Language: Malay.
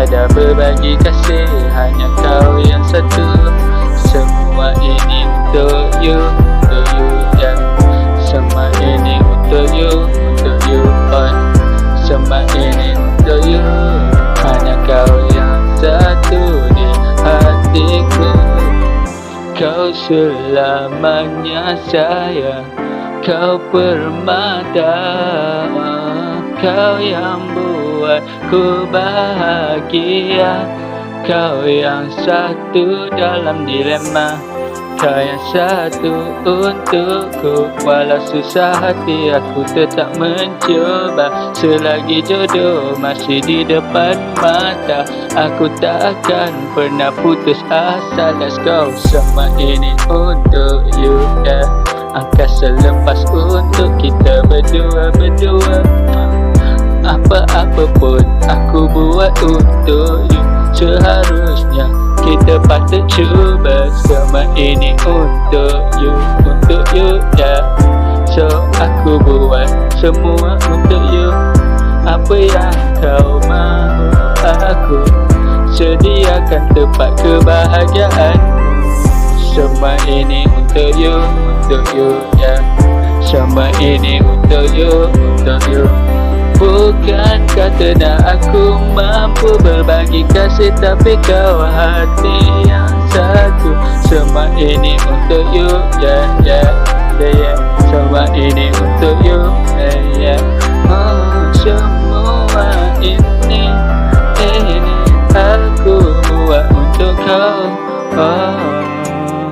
Tiada berbagi kasih, hanya kau yang satu. Semua ini untuk you ya. Semua ini untuk you on. Semua ini untuk you, hanya kau yang satu di hatiku. Kau selamanya sayang, kau permata, kau yang buat ku bahagia. Kau yang satu dalam dilema, kau yang satu untukku. Walau susah hati aku tetap mencoba. Selagi jodoh masih di depan mata, aku tak akan pernah putus asa. Let's go. Semua ini untuk you ya. Angkasa lepas untuk kita berdua. Apa-apa pun aku buat untuk you. Seharusnya kita patut cuba. Semua ini untuk you ya. So aku buat semua untuk you. Apa yang kau mahu aku sediakan tempat kebahagiaan. Semua ini untuk you ya. Semua ini untuk you. Bukan kata aku mampu berbagi kasih, tapi kau hati yang satu. Semua ini untuk you ya. Semua ini untuk you.